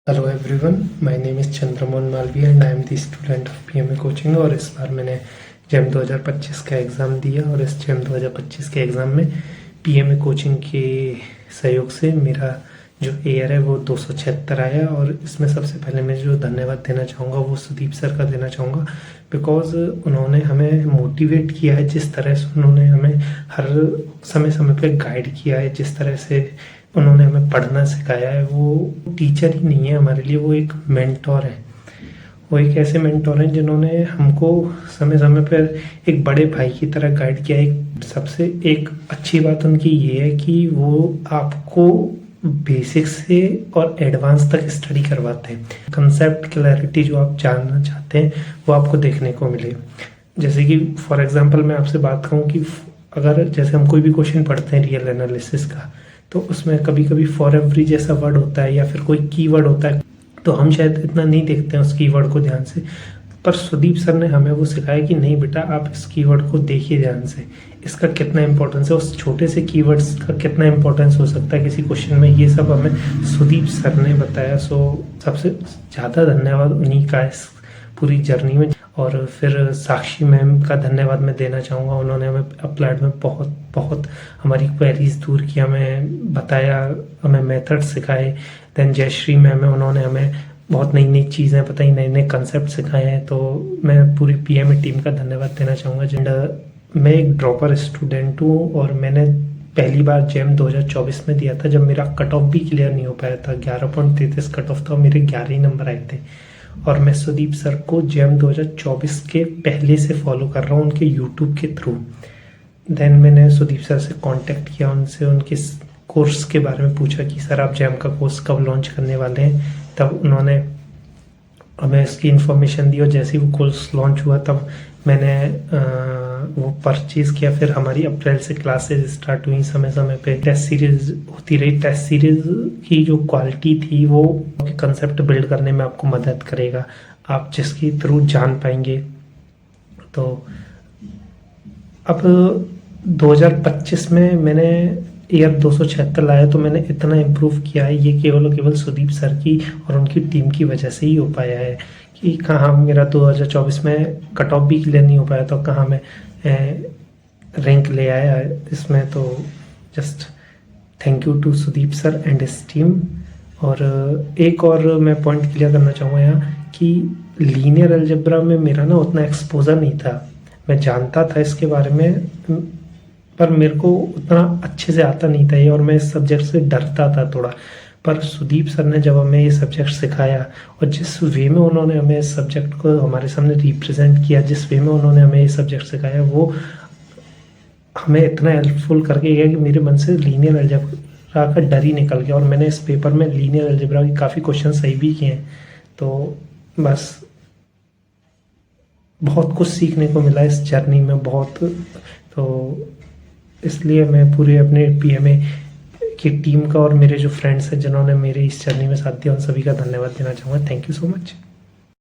Hello everyone, my name is Chandramohan Malviya and I am the student of PMA coaching. और इस बार मैंने GeM 2025 का exam दिया और इस जेम 2025 के एग्ज़ाम में पीएमए कोचिंग के सहयोग से मेरा जो एयर है वो 276 आया। और इसमें सबसे पहले मैं जो धन्यवाद देना चाहूँगा वो सुदीप सर का देना चाहूँगा, बिकॉज़ उन्होंने हमें मोटिवेट किया है। जिस तरह से उन्होंने हमें हर समय समय पे गाइड किया है, जिस तरह से उन्होंने हमें पढ़ना सिखाया है, वो टीचर ही नहीं है हमारे लिए, वो एक मेंटोर है। वो एक ऐसे मेंटोर हैं जिन्होंने हमको समय समय पर एक बड़े भाई की तरह गाइड किया। एक अच्छी बात उनकी ये है कि वो आपको बेसिक से और एडवांस तक स्टडी करवाते हैं। कंसेप्ट क्लैरिटी जो आप जानना चाहते हैं वो आपको देखने को मिले। जैसे कि फॉर एग्जांपल मैं आपसे बात कहूँ कि अगर जैसे हम कोई भी क्वेश्चन पढ़ते हैं रियल एनालिसिस का, तो उसमें कभी कभी फॉर एवरी जैसा वर्ड होता है या फिर कोई कीवर्ड होता है, तो हम शायद इतना नहीं देखते हैं उस कीवर्ड को ध्यान से। पर सुदीप सर ने हमें वो सिखाया कि नहीं बेटा, आप इस कीवर्ड को देखिए ध्यान से, इसका कितना इंपॉर्टेंस है, उस छोटे से कीवर्ड्स का कितना इंपॉर्टेंस हो सकता है किसी क्वेश्चन में, ये सब हमें सुदीप सर ने बताया। सो सबसे ज़्यादा धन्यवाद उन्हीं का इस पूरी जर्नी में। और फिर साक्षी मैम का धन्यवाद मैं देना चाहूँगा। उन्होंने हमें अप्लाइड में बहुत बहुत हमारी क्वेरीज दूर की, हमें बताया, हमें मेथड सिखाए। देन जयश्री मैम है, उन्होंने हमें बहुत नई नई चीज़ें बताई, नए नए कंसेप्ट सिखाए हैं। तो मैं पूरी पीएमए टीम का धन्यवाद देना चाहूँगा। एंड मैं एक ड्रॉपर स्टूडेंट हूँ और मैंने पहली बार जेम 2024 में दिया था, जब मेरा कट ऑफ भी क्लियर नहीं हो पाया था। 11.33 कट ऑफ था, मेरे 11 ही नंबर आए थे। और मैं सुदीप सर को जेम 2024 के पहले से फॉलो कर रहा हूँ उनके यूट्यूब के थ्रू। देन मैंने सुदीप सर से कांटेक्ट किया, उनसे उनके कोर्स के बारे में पूछा कि सर आप जेम का कोर्स कब लॉन्च करने वाले हैं। तब उन्होंने हमें इसकी इन्फॉर्मेशन दी और जैसे ही वो कोर्स लॉन्च हुआ तब मैंने वो परचेज़ किया। फिर हमारी अप्रैल से क्लासेस स्टार्ट हुई, समय समय पे टेस्ट सीरीज होती रही। टेस्ट सीरीज की जो क्वालिटी थी वो कंसेप्ट बिल्ड करने में आपको मदद करेगा, आप जिसके थ्रू जान पाएंगे। तो अब 2025 में मैंने ईयर 276 लाया, तो मैंने इतना इम्प्रूव किया है, ये केवल सुदीप सर की और उनकी टीम की वजह से ही हो पाया है। कि कहाँ मेरा 2024 में कट ऑफ भी क्लियर नहीं हो पाया, तो कहाँ मैं रैंक ले आया इसमें। तो just thank you to Sudeep sir and his team. और एक और मैं पॉइंट क्लियर करना चाहूँगा यहाँ कि लीनियर अलजेब्रा में मेरा ना उतना एक्सपोजर नहीं था। मैं जानता था इसके बारे में, पर मेरे को उतना अच्छे से आता नहीं था ये, और मैं इस सब्जेक्ट से डरता था थोड़ा। पर सुदीप सर ने जब हमें ये सब्जेक्ट सिखाया और जिस वे में उन्होंने हमें इस सब्जेक्ट को हमारे सामने रिप्रेजेंट किया, जिस वे में उन्होंने हमें ये सब्जेक्ट सिखाया, वो हमें इतना हेल्पफुल करके गया कि मेरे मन से लीनियर अलजेब्रा का डर ही निकल गया। और मैंने इस पेपर में लीनियर अलजेब्रा के काफ़ी क्वेश्चन सही भी किए हैं। तो बस बहुत कुछ सीखने को मिला इस जर्नी में, बहुत। तो इसलिए मैं पूरे अपने पीएमए की टीम का और मेरे जो फ्रेंड्स हैं जिन्होंने मेरे इस जर्नी में साथ दिया, उन सभी का धन्यवाद देना चाहूँगा। Thank you so much.